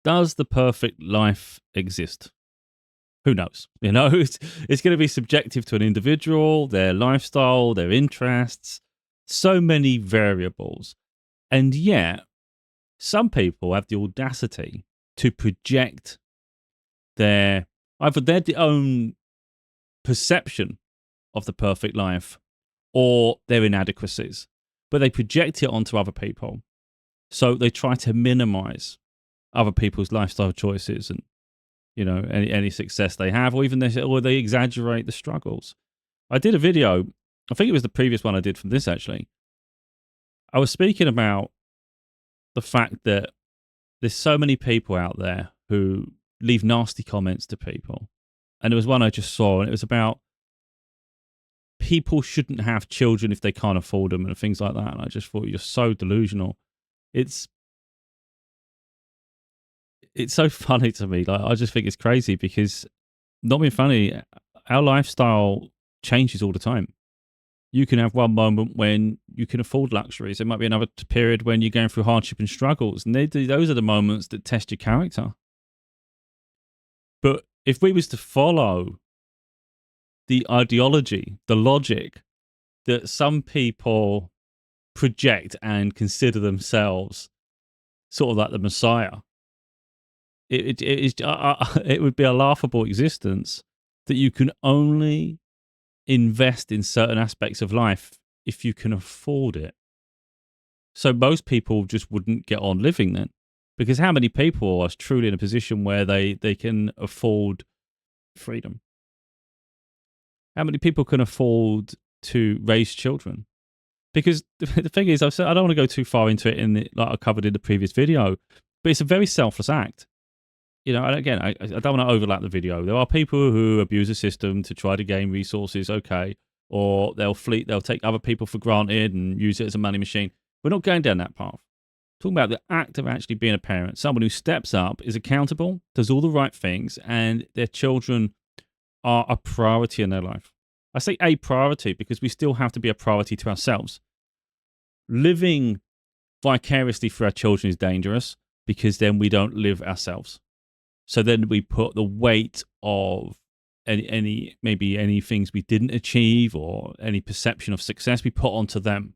Does the perfect life exist? Who knows? You know, it's going to be subjective to an individual, their lifestyle, their interests, so many variables. And yet, some people have the audacity to project their either their own perception of the perfect life or their inadequacies, but they project it onto other people. So they try to minimize other people's lifestyle choices and, you know, any success they have, or even they exaggerate the struggles. I did a video, I think it was the previous one I did from this actually. I was speaking about the fact that there's so many people out there who leave nasty comments to people. And there was one I just saw, and it was about people shouldn't have children if they can't afford them and things like that. And I just thought, you're so delusional. It's so funny to me. Like, I just think it's crazy because, not being funny, our lifestyle changes all the time. You can have one moment when you can afford luxuries. There might be another period when you're going through hardship and struggles. And those are the moments that test your character. But if we was to follow the ideology, the logic that some people project and consider themselves sort of like the Messiah, it would be a laughable existence that you can only invest in certain aspects of life if you can afford it. So most people just wouldn't get on living then, because how many people are truly in a position where they can afford freedom? How many people can afford to raise children? Because the thing is, I don't want to go too far into it like I covered in the previous video, but it's a very selfless act. You know, and again, I don't want to overlap the video. There are people who abuse the system to try to gain resources, okay, or they'll take other people for granted and use it as a money machine. We're not going down that path. Talking about the act of actually being a parent, someone who steps up, is accountable, does all the right things, and their children are a priority in their life. I say a priority because we still have to be a priority to ourselves. Living vicariously for our children is dangerous because then we don't live ourselves. So then we put the weight of any things we didn't achieve or any perception of success we put onto them.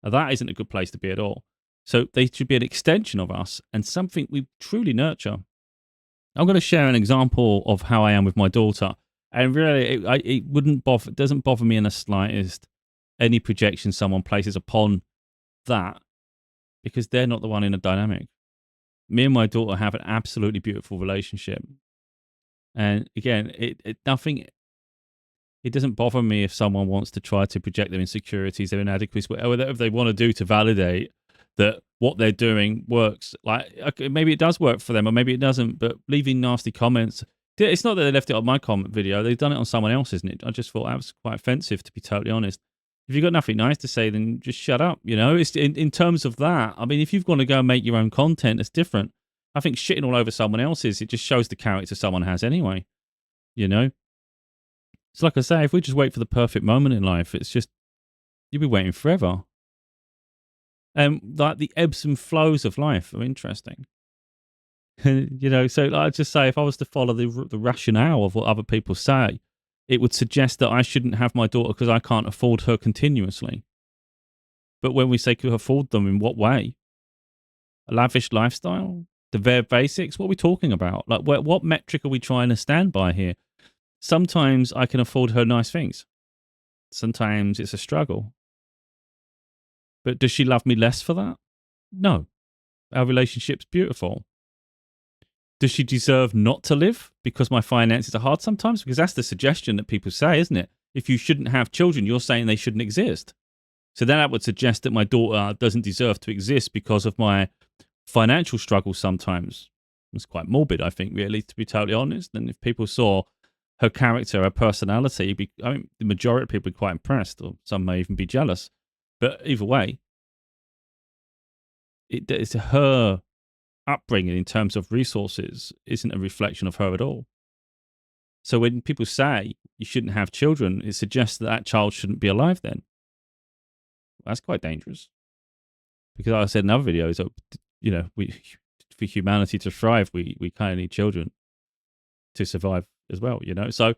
Now, that isn't a good place to be at all. So they should be an extension of us and something we truly nurture. I'm going to share an example of how I am with my daughter. And really, it doesn't bother me in the slightest any projection someone places upon that, because they're not the one in a dynamic. Me and my daughter have an absolutely beautiful relationship. And again, it doesn't bother me if someone wants to try to project their insecurities, their inadequacies, whatever they want to do to validate that what they're doing works. Like, okay, maybe it does work for them, or maybe it doesn't, but leaving nasty comments, it's not that they left it on my comment video, they've done it on someone else, isn't it? I just thought that was quite offensive, to be totally honest. If you've got nothing nice to say, then just shut up, you know? It's in terms of that, I mean, if you've got to go and make your own content, it's different. I think shitting all over someone else's, it just shows the character someone has anyway, you know? It's like I say, if we just wait for the perfect moment in life, it's just, you'll be waiting forever. And like the ebbs and flows of life are interesting. You know, so like, I just say, if I was to follow the rationale of what other people say, it would suggest that I shouldn't have my daughter because I can't afford her continuously. But when we say could afford them, in what way? A lavish lifestyle? The bare basics? What are we talking about? Like, what metric are we trying to stand by here? Sometimes I can afford her nice things. Sometimes it's a struggle. But does she love me less for that? No. Our relationship's beautiful. Does she deserve not to live because my finances are hard sometimes? Because that's the suggestion that people say, isn't it? If you shouldn't have children, you're saying they shouldn't exist. So then that would suggest that my daughter doesn't deserve to exist because of my financial struggles sometimes. It's quite morbid, I think, really, to be totally honest. And if people saw her character, her personality, I mean, the majority of people are quite impressed, or some may even be jealous. But either way, it's her upbringing in terms of resources isn't a reflection of her at all. So when people say you shouldn't have children, it suggests that that child shouldn't be alive then. That's quite dangerous. Because like I said in other videos, you know, for humanity to thrive, we kind of need children to survive as well, So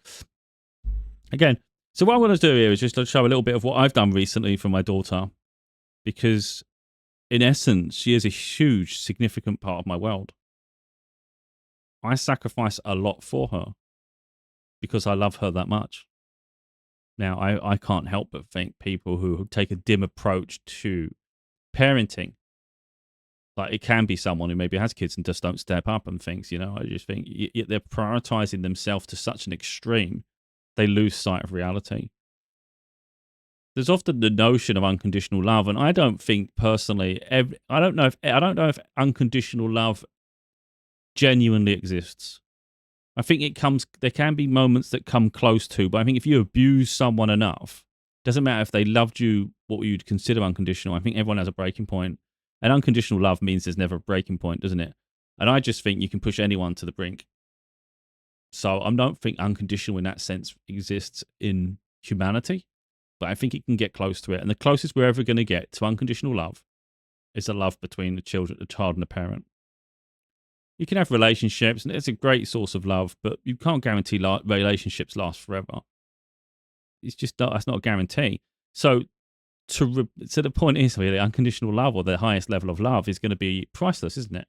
again, so what I want to do here is just to show a little bit of what I've done recently for my daughter, because in essence, she is a huge, significant part of my world. I sacrifice a lot for her because I love her that much. Now, I can't help but think people who take a dim approach to parenting, like it can be someone who maybe has kids and just don't step up and things, I just think they're prioritizing themselves to such an extreme, they lose sight of reality. There's often the notion of unconditional love, and I don't think personally, I don't know if unconditional love genuinely exists. I think there can be moments that come close to, but I think if you abuse someone enough, doesn't matter if they loved you, what you'd consider unconditional. I think everyone has a breaking point. And unconditional love means there's never a breaking point, doesn't it? And I just think you can push anyone to the brink. So I don't think unconditional in that sense exists in humanity, but I think it can get close to it. And the closest we're ever going to get to unconditional love is a love between the child and the parent. You can have relationships, and it's a great source of love, but you can't guarantee relationships last forever. It's just that's not a guarantee. So the point is really, unconditional love, or the highest level of love, is going to be priceless, isn't it?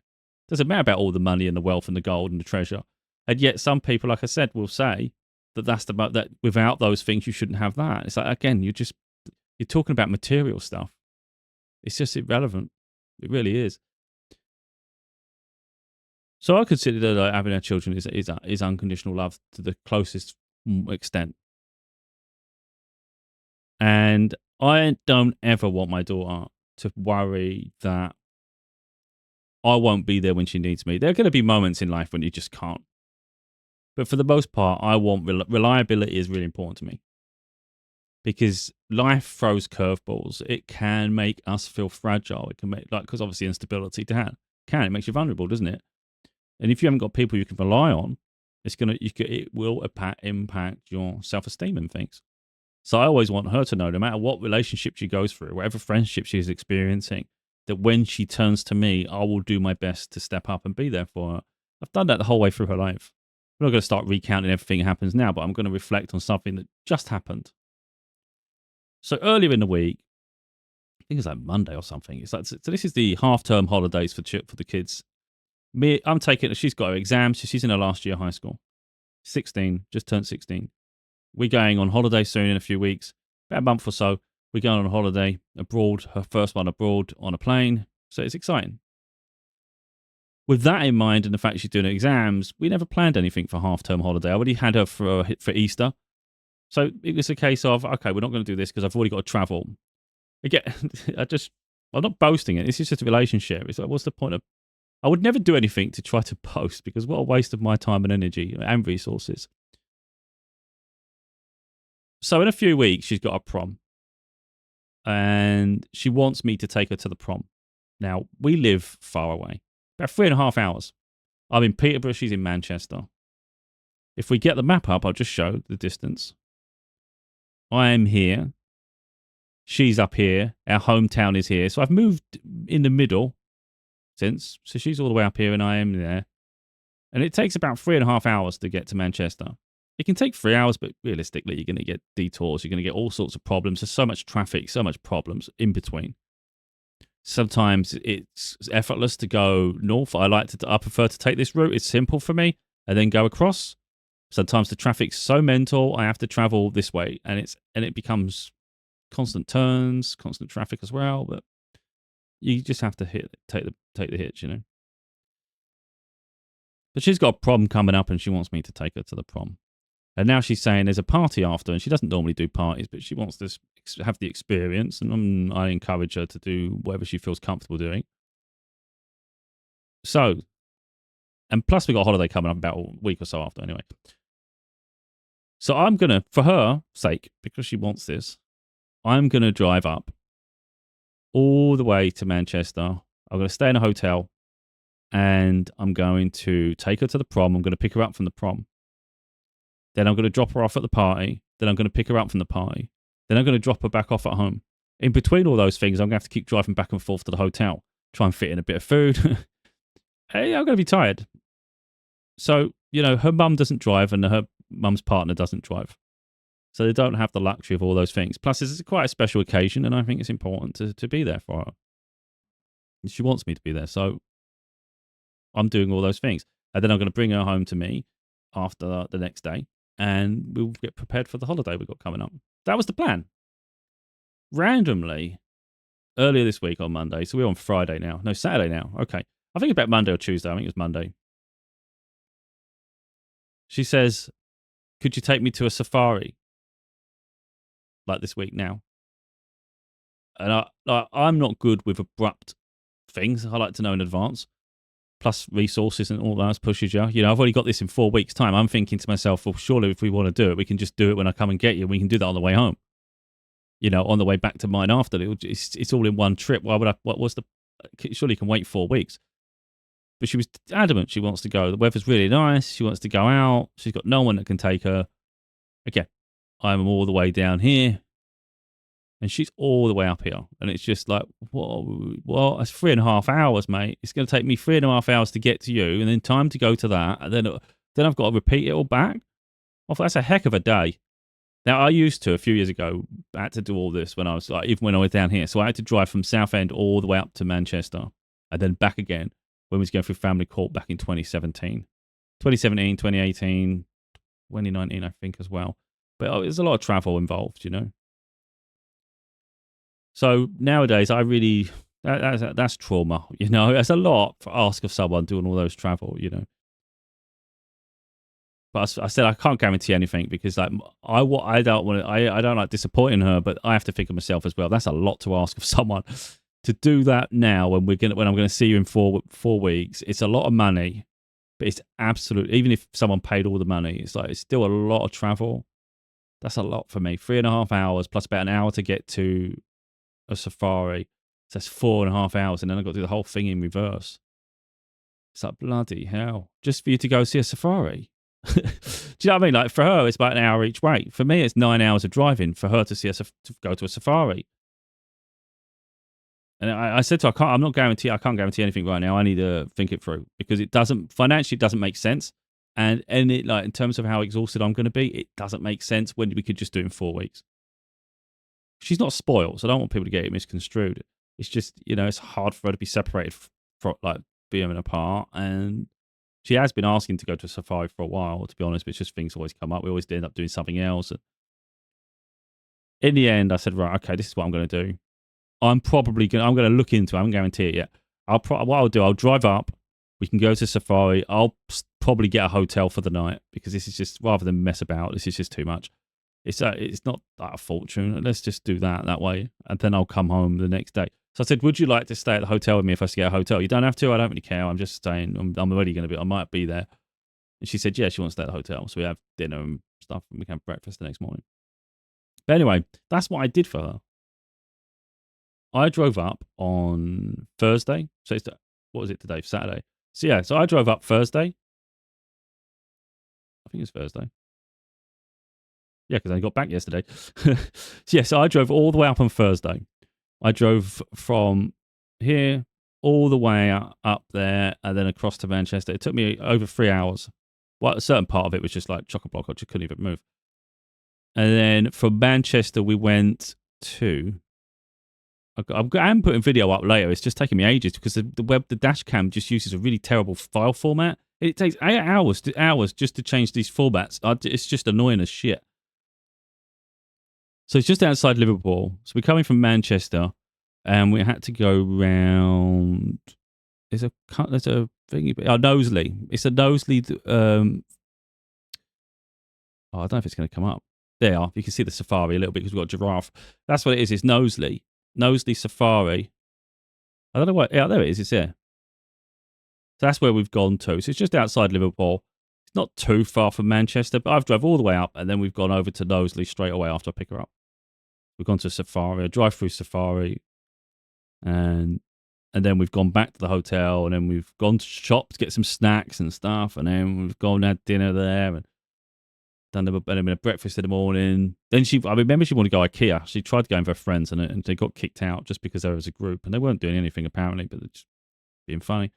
Doesn't matter about all the money and the wealth and the gold and the treasure. And yet some people, like I said, will say that without those things you shouldn't have that. It's like, again, you're talking about material stuff. It's just irrelevant. It really is. So I consider that having our children is unconditional love to the closest extent. And I don't ever want my daughter to worry that I won't be there when she needs me. There are going to be moments in life when you just can't. But for the most part, I want reliability is really important to me. Because life throws curveballs. It can make us feel fragile. It can make, because obviously instability it makes you vulnerable, doesn't it? And if you haven't got people you can rely on, it will impact your self-esteem and things. So I always want her to know, no matter what relationship she goes through, whatever friendship she's experiencing, that when she turns to me, I will do my best to step up and be there for her. I've done that the whole way through her life. I'm not going to start recounting everything that happens now, but I'm going to reflect on something that just happened. So earlier in the week, I think it's like Monday or something. So this is the half-term holidays for the kids. She's got her exams. She's in her last year of high school. 16, just turned 16. We're going on holiday soon in a few weeks, about a month or so. We're going on a holiday abroad, her first one abroad on a plane. So it's exciting. With that in mind and the fact she's doing her exams, we never planned anything for half-term holiday. I already had her for Easter. So it was a case of, okay, we're not going to do this because I've already got to travel. Again, I'm not boasting it. This is just a relationship. It's like, what's the point of... I would never do anything to try to boast, because what a waste of my time and energy and resources. So in a few weeks, she's got a prom. And she wants me to take her to the prom. Now, we live far away. About 3.5 hours. I'm in Peterborough, she's in Manchester. If we get the map up, I'll just show the distance. I am here. She's up here. Our hometown is here. So I've moved in the middle since. So she's all the way up here and I am there. And it takes about 3.5 hours to get to Manchester. It can take 3 hours, but realistically, you're going to get detours. You're going to get all sorts of problems. There's so much traffic, so much problems in between. Sometimes it's effortless to go north. I prefer to take this route. It's simple for me, and then go across. Sometimes the traffic's so mental, I have to travel this way, and it becomes constant turns, constant traffic as well. But you just have to take the hits, you know. But she's got a prom coming up, and she wants me to take her to the prom. And now she's saying there's a party after, and she doesn't normally do parties, but she wants to have the experience, and I encourage her to do whatever she feels comfortable doing. So, and plus we got a holiday coming up about a week or so after anyway. So I'm going to, for her sake, because she wants this, I'm going to drive up all the way to Manchester. I'm going to stay in a hotel, and I'm going to take her to the prom. I'm going to pick her up from the prom. Then I'm going to drop her off at the party. Then I'm going to pick her up from the party. Then I'm going to drop her back off at home. In between all those things, I'm going to have to keep driving back and forth to the hotel, try and fit in a bit of food. hey, I'm going to be tired. So, her mum doesn't drive and her mum's partner doesn't drive. So they don't have the luxury of all those things. Plus, it's quite a special occasion, and I think it's important to be there for her. And she wants me to be there. So I'm doing all those things. And then I'm going to bring her home to me after the next day, and we'll get prepared for the holiday we've got coming up. That was the plan. Randomly, earlier this week on Monday, so we're on Friday now. No, Saturday now. Okay. I think about Monday or Tuesday. I think it was Monday. She says, could you take me to a safari? Like this week now. And I'm not good with abrupt things. I like to know in advance. Plus resources and all that pushes you. I've already got this in 4 weeks' time. I'm thinking to myself, well, surely if we want to do it, we can just do it when I come and get you. We can do that on the way home. On the way back to mine after. It's all in one trip. Why would I? Surely you can wait 4 weeks. But she was adamant she wants to go. The weather's really nice. She wants to go out. She's got no one that can take her. Again, I'm all the way down here. And she's all the way up here. And it's just like, well, that's 3.5 hours, mate. It's going to take me 3.5 hours to get to you, and then time to go to that. And then I've got to repeat it all back. Well, that's a heck of a day. Now, I used to, a few years ago, I had to do all this when I was even when I was down here. So I had to drive from Southend all the way up to Manchester and then back again when we was going through family court back in 2017. 2018, 2019, I think, as well. But there's a lot of travel involved, So nowadays, I really, that's trauma, It's a lot to ask of someone doing all those travel, But I said I can't guarantee anything because I don't want to, I don't like disappointing her, but I have to think of myself as well. That's a lot to ask of someone to do that now when I'm going to see you in 4 weeks. It's a lot of money, but it's absolute. Even if someone paid all the money, it's still a lot of travel. That's a lot for me. 3.5 hours plus about an hour to get to a safari. So that's 4.5 hours, and then I've got to do the whole thing in reverse. It's like, bloody hell. Just for you to go see a safari. Do you know what I mean? Like, for her, it's about an hour each way. For me, it's 9 hours of driving for her to go to a safari. And I said to her, I can't guarantee anything right now. I need to think it through because financially, it doesn't make sense. And it, like, in terms of how exhausted I'm going to be, it doesn't make sense when we could just do it in 4 weeks. She's not spoiled, so I don't want people to get it misconstrued. It's just, it's hard for her to be separated from, like, being apart. And she has been asking to go to a safari for a while, to be honest, but it's just things always come up. We always end up doing something else. And in the end, I said, right, okay, this is what I'm going to do. I'm going to look into it. I haven't guaranteed it yet. What I'll do, I'll drive up. We can go to safari. I'll probably get a hotel for the night because this is just, rather than mess about, this is just too much. It's not that a fortune. Let's just do that way. And then I'll come home the next day. So I said, would you like to stay at the hotel with me if I was to get a hotel? You don't have to. I don't really care. I'm just staying. I'm already going to be. I might be there. And she said, yeah, she wants to stay at the hotel. So we have dinner and stuff, and we can have breakfast the next morning. But anyway, that's what I did for her. I drove up on Thursday. So what was it today? Saturday. So yeah, so I drove up Thursday. I think it's Thursday. Yeah, because I got back yesterday. So I drove all the way up on Thursday. I drove from here all the way up there and then across to Manchester. It took me over 3 hours. Well, a certain part of it was just like chock-a-block. I just couldn't even move. And then from Manchester, we went to... I'm putting video up later. It's just taking me ages because the dash cam just uses a really terrible file format. It takes 8 hours just to change these formats. It's just annoying as shit. So it's just outside Liverpool. So we're coming from Manchester, and we had to go round. There's a thing. Knowsley. It's a Knowsley. I don't know if it's going to come up. There you are. You can see the safari a little bit because we've got a giraffe. That's what it is. It's Knowsley. Knowsley Safari. I don't know what. Yeah, there it is. It's here. So that's where we've gone to. So it's just outside Liverpool. It's not too far from Manchester, but I've drove all the way up, and then we've gone over to Knowsley straight away after I pick her up. We've gone to Safari, a drive-through Safari, and then we've gone back to the hotel, and then we've gone to shops to get some snacks and stuff, and then we've gone and had dinner there, and done a breakfast in the morning. Then I remember she wanted to go IKEA. She tried to go in with her friends, and they got kicked out just because there was a group, and they weren't doing anything apparently, but they're just being funny.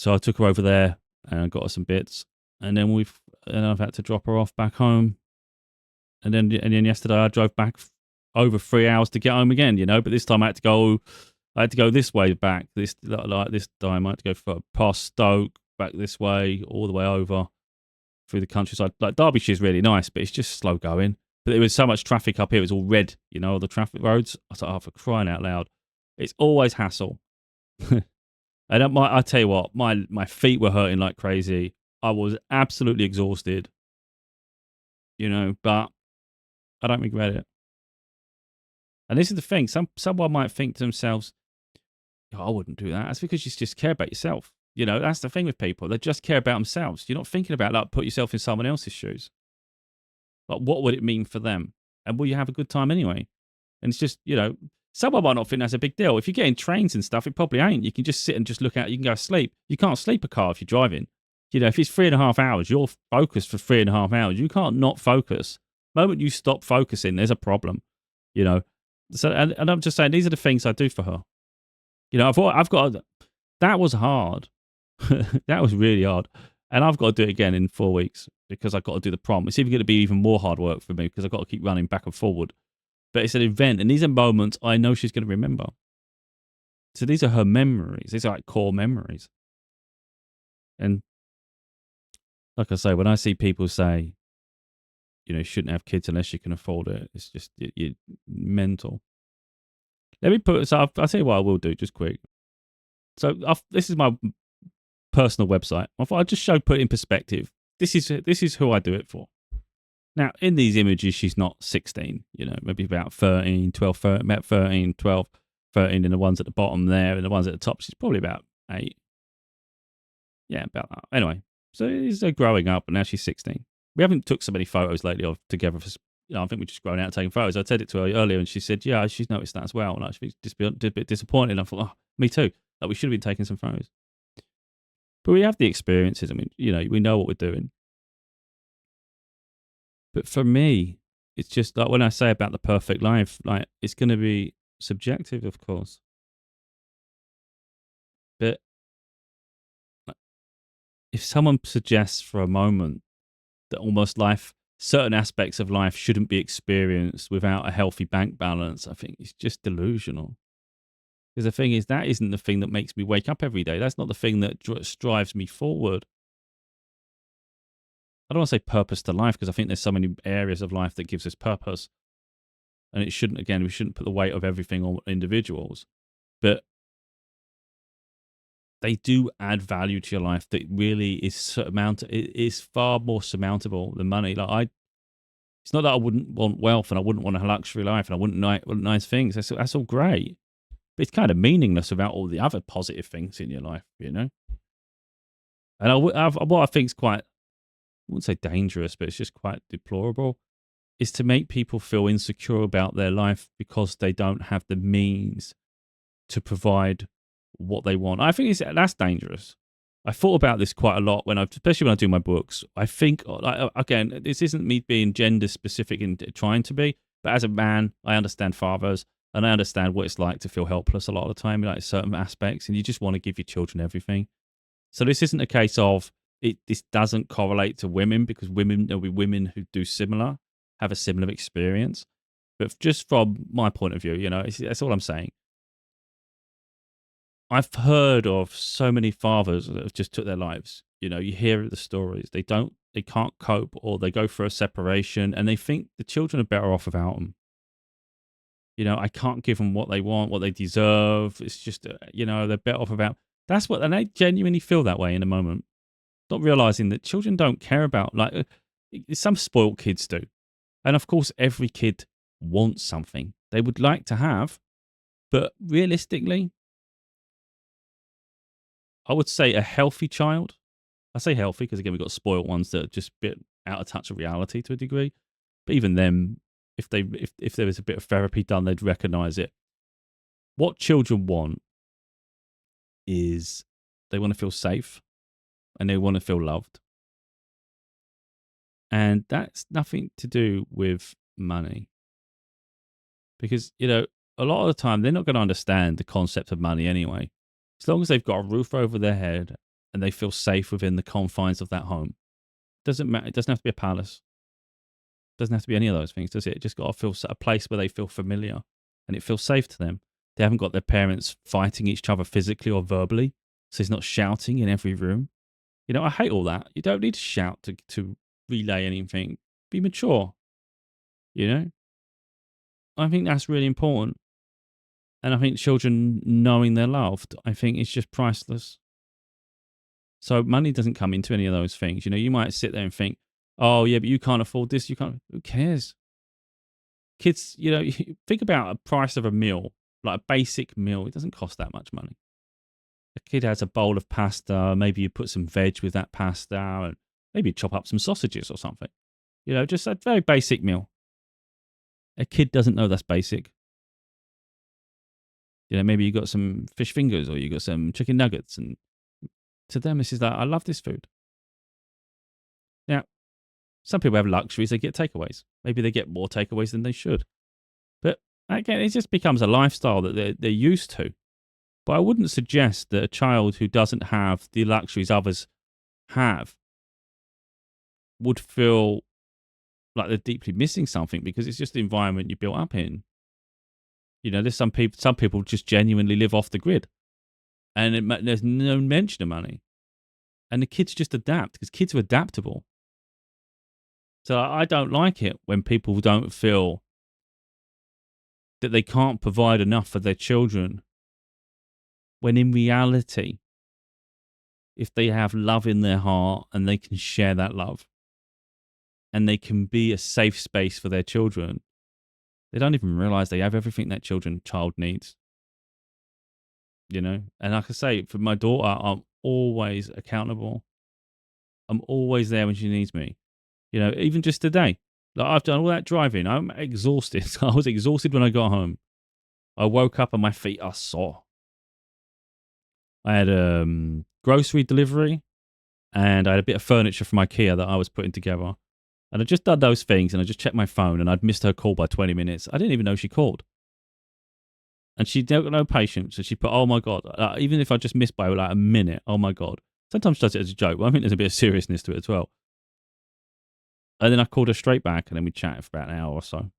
So I took her over there and I got her some bits, and then I've had to drop her off back home, and then yesterday I drove back over 3 hours to get home again. But this time I had to go this way back. This time I had to go past Stoke, back this way, all the way over through the countryside. Like Derbyshire's really nice, but it's just slow going. But there was so much traffic up here; it was all red. All the traffic roads. I was like, oh, for crying out loud! It's always hassle. And I tell you what, my feet were hurting like crazy. I was absolutely exhausted. But I don't regret it. And this is the thing: someone might think to themselves, oh, I wouldn't do that. That's because you just care about yourself. That's the thing with people. They just care about themselves. You're not thinking about, like, put yourself in someone else's shoes. Like, what would it mean for them? And will you have a good time anyway? And it's just, someone might not think that's a big deal. If you're getting trains and stuff, it probably ain't. You can just sit and just look out. You can go sleep. You can't sleep a car if you're driving. If it's 3.5 hours, you're focused for 3.5 hours. You can't not focus. The moment you stop focusing, there's a problem. So, and I'm just saying, these are the things I do for her. I've got, that was hard. That was really hard. And I've got to do it again in 4 weeks because I've got to do the prom. It's even going to be even more hard work for me because I've got to keep running back and forward. But it's an event, and these are moments I know she's going to remember. So these are her memories. These are like core memories. And like I say, when I see people say, you shouldn't have kids unless you can afford it, it's just you're mental. Let me I'll tell you what I will do, just quick. So this is my personal website. I thought I'd just put it in perspective. This is who I do it for. Now, in these images, she's not 16, maybe about 13, 12, 13, about 13, 12, 13, and the ones at the bottom there, and the ones at the top, she's probably about 8. Yeah, about that. Anyway, so it's growing up, and now she's 16. We haven't took so many photos lately of together. I think we've just grown out taking photos. I said it to her earlier, and she said, yeah, she's noticed that as well. And she's just a bit disappointed. And I thought, oh, me too. Like, we should have been taking some photos. But we have the experiences. I mean, we know what we're doing. But for me, it's just like when I say about the perfect life, like, it's going to be subjective, of course. But if someone suggests for a moment that almost certain aspects of life shouldn't be experienced without a healthy bank balance, I think it's just delusional. Because the thing is, that isn't the thing that makes me wake up every day. That's not the thing that strives me forward. I don't want to say purpose to life because I think there's so many areas of life that gives us purpose. And we shouldn't put the weight of everything on individuals. But they do add value to your life that really is far more surmountable than money. Like, it's not that I wouldn't want wealth and I wouldn't want a luxury life and I wouldn't want nice things. That's all great. But it's kind of meaningless without all the other positive things in your life, And what I think is quite, I wouldn't say dangerous, but it's just quite deplorable, is to make people feel insecure about their life because they don't have the means to provide what they want. I think that's dangerous. I thought about this quite a lot especially when I do my books. I think, again, this isn't me being gender specific and trying to be, but as a man, I understand fathers and I understand what it's like to feel helpless a lot of the time, like certain aspects, and you just want to give your children everything. So this isn't a case of this doesn't correlate to women because there'll be women who do similar, have a similar experience. But just from my point of view, that's all I'm saying. I've heard of so many fathers that have just took their lives. You hear the stories. They can't cope, or they go for a separation and they think the children are better off without them. I can't give them what they want, what they deserve. It's just, they're better off without. And they genuinely feel that way in a moment. Not realizing that children don't care about, like, some spoiled kids do. And of course, every kid wants something they would like to have. But realistically, I would say a healthy child. I say healthy because, again, we've got spoiled ones that are just a bit out of touch of reality to a degree. But even them, if there was a bit of therapy done, they'd recognize it. What children want is they want to feel safe and they want to feel loved. And that's nothing to do with money. Because, a lot of the time, they're not going to understand the concept of money anyway. As long as they've got a roof over their head and they feel safe within the confines of that home. Doesn't matter. It doesn't have to be a palace. Doesn't have to be any of those things, does it? It just got to feel a place where they feel familiar and it feels safe to them. They haven't got their parents fighting each other physically or verbally, so he's not shouting in every room. You know, I hate all that. You don't need to shout to relay anything. Be mature. You know, I think that's really important. And I think children knowing they're loved, I think it's just priceless. So money doesn't come into any of those things. You know, you might sit there and think, oh, yeah, but you can't afford this. You can't. Who cares? Kids, you know, think about a price of a meal, like a basic meal. It doesn't cost that much money. A kid has a bowl of pasta. Maybe you put some veg with that pasta and maybe you chop up some sausages or something. You know, just a very basic meal. A kid doesn't know that's basic. You know, maybe you got some fish fingers or you got some chicken nuggets. And to them, this is like, I love this food. Now, some people have luxuries. They get takeaways. Maybe they get more takeaways than they should. But again, it just becomes a lifestyle that they're used to. But I wouldn't suggest that a child who doesn't have the luxuries others have would feel like they're deeply missing something because it's just the environment you built up in. You know, there's some people just genuinely live off the grid and there's no mention of money. And the kids just adapt because kids are adaptable. So I don't like it when people don't feel that they can't provide enough for their children. When in reality, if they have love in their heart and they can share that love and they can be a safe space for their children, they don't even realize they have everything that child needs. You know? And like I say, for my daughter, I'm always accountable. I'm always there when she needs me. You know, even just today, like I've done all that driving. I'm exhausted. I was exhausted when I got home. I woke up and my feet are sore. I had a grocery delivery and I had a bit of furniture from IKEA that I was putting together. And I just done those things and I just checked my phone and I'd missed her call by 20 minutes. I didn't even know she called. And she got no patience. So she put, oh my God, even if I just missed by like a minute, oh my God. Sometimes she does it as a joke, but I think there's a bit of seriousness to it as well. And then I called her straight back and then we chatted for about an hour or so.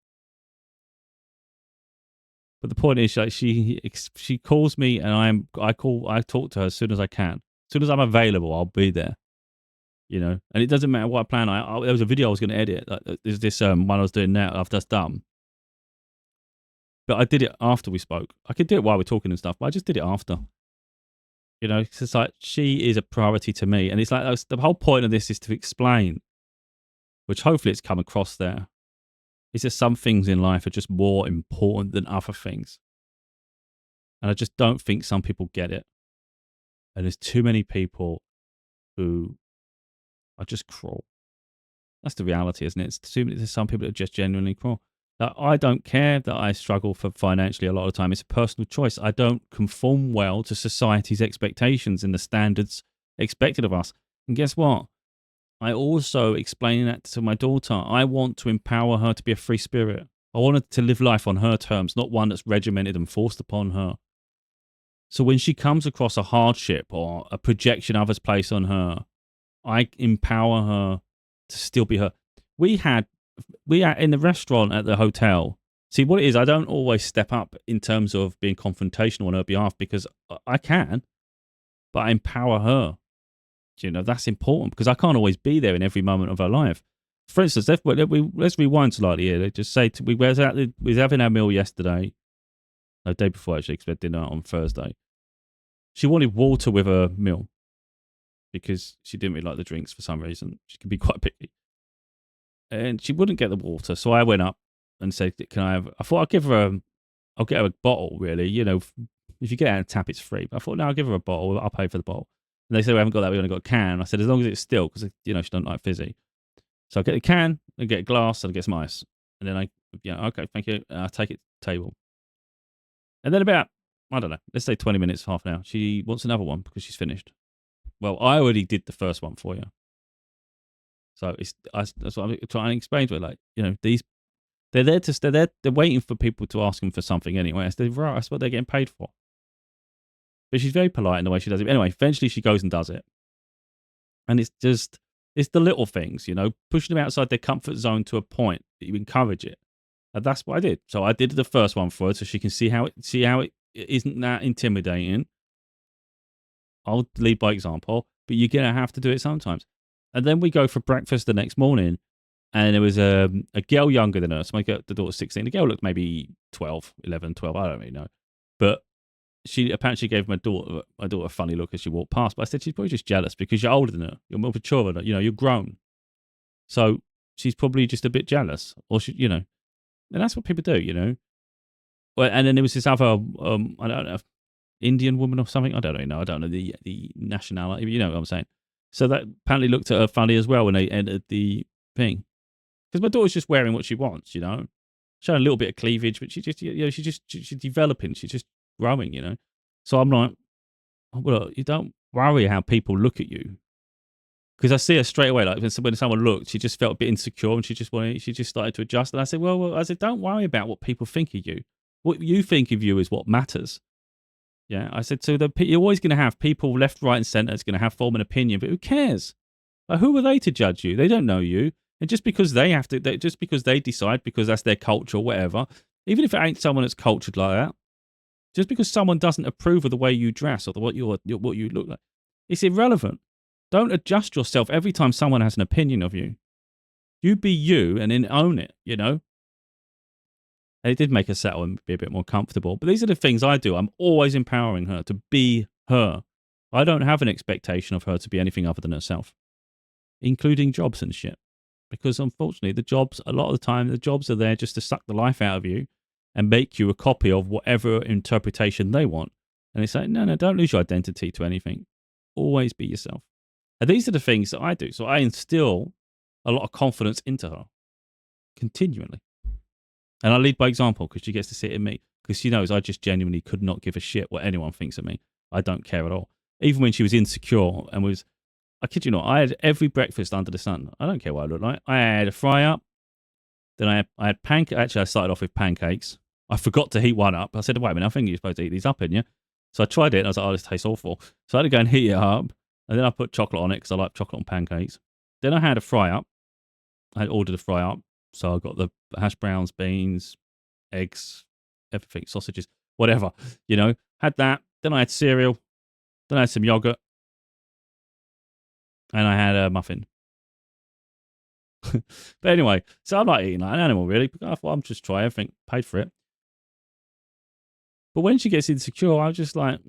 But the point is, like, she calls me and I talk to her as soon as I can. As soon as I'm available, I'll be there. You know, and it doesn't matter what I plan. There was a video I was going to edit. Like, there's this one I was doing now. I've just done, but I did it after we spoke. I could do it while we're talking and stuff, but I just did it after. You know, it's like she is a priority to me, and it's like the whole point of this is to explain, which hopefully it's come across there. Is that some things in life are just more important than other things, and I just don't think some people get it. And there's too many people who are just cruel. That's the reality, isn't it? There's some people that are just genuinely cruel. Like, I don't care that I struggle for financially a lot of the time. It's a personal choice. I don't conform well to society's expectations and the standards expected of us. And guess what? I also explain that to my daughter. I want to empower her to be a free spirit. I want her to live life on her terms, not one that's regimented and forced upon her. So when she comes across a hardship or a projection others place on her, I empower her to still be her. We are in the restaurant at the hotel. See, what it is, I don't always step up in terms of being confrontational on her behalf because I can, but I empower her. You know, that's important because I can't always be there in every moment of her life. For instance, let's rewind slightly here. Let's just say we was having our meal yesterday, the day before actually, because we had dinner on Thursday. She wanted water with her meal because she didn't really like the drinks for some reason. She can be quite picky. And she wouldn't get the water. So I went up and said, can I thought I'll get her a bottle, really. You know, if you get out and tap, it's free. But I thought, no, I'll give her a bottle. I'll pay for the bottle. And they said, we haven't got that. We only got a can. I said, as long as it's still, because, you know, she don't like fizzy. So I get a can, I get a glass, and I get some ice. And then okay, thank you. And I take it to the table. And then about, I don't know, let's say 20 minutes, half an hour, she wants another one because she's finished. Well, I already did the first one for you. So that's what I'm trying to explain to her. Like, you know, they're waiting for people to ask them for something anyway. I said, right, that's what they're getting paid for. But she's very polite in the way she does it. Anyway, eventually she goes and does it. And it's the little things, pushing them outside their comfort zone to a point that you encourage it. And that's what I did. So I did the first one for her so she can see how it isn't that intimidating. I'll lead by example, but you're going to have to do it sometimes. And then we go for breakfast the next morning, and there was a girl younger than us. The daughter's 16. The girl looked maybe 12, 11, 12. I don't really know. But she apparently gave my daughter a funny look as she walked past. But I said, she's probably just jealous because you're older than her. You're more mature than her. You're grown. So she's probably just a bit jealous. Or and that's what people do. Well, and then there was this other, I don't know, Indian woman or something. I don't really know. I don't know the nationality. You know what I'm saying? So that apparently looked at her funny as well when they entered the thing. Because my daughter's just wearing what she wants, showing a little bit of cleavage, but she's developing. She's just growing. So I'm like, well, you don't worry how people look at you. Because I see her straight away, like when someone looked, she just felt a bit insecure and she just started to adjust. And I said, well, don't worry about what people think of you. What you think of you is what matters. Yeah, I said, so you're always going to have people left, right, and centre that's going to have form an opinion, but who cares? Like, who are they to judge you? They don't know you. And just because just because they decide, because that's their culture or whatever, even if it ain't someone that's cultured like that, just because someone doesn't approve of the way you dress or what you look like, it's irrelevant. Don't adjust yourself every time someone has an opinion of you. You be you and then own it, And it did make her settle and be a bit more comfortable. But these are the things I do. I'm always empowering her to be her. I don't have an expectation of her to be anything other than herself, including jobs and shit. Because unfortunately, a lot of the time, the jobs are there just to suck the life out of you and make you a copy of whatever interpretation they want. And it's like, no, don't lose your identity to anything. Always be yourself. And these are the things that I do. So I instill a lot of confidence into her continually. And I lead by example because she gets to see it in me. Because she knows I just genuinely could not give a shit what anyone thinks of me. I don't care at all. Even when she was insecure and I kid you not, I had every breakfast under the sun. I don't care what I look like. I had a fry up. Then I had pancakes. Actually, I started off with pancakes. I forgot to heat one up. I said, wait a minute, I think you're supposed to eat these up, aren't you? So I tried it and I was like, oh, this tastes awful. So I had to go and heat it up. And then I put chocolate on it because I like chocolate on pancakes. Then I had a fry up. I ordered a fry up. So I got the hash browns, beans, eggs, everything, sausages, whatever, Had that. Then I had cereal. Then I had some yogurt. And I had a muffin. But anyway, so I'm not eating like an animal, really. I thought I'm just try everything, paid for it. But when she gets insecure, I'm just like,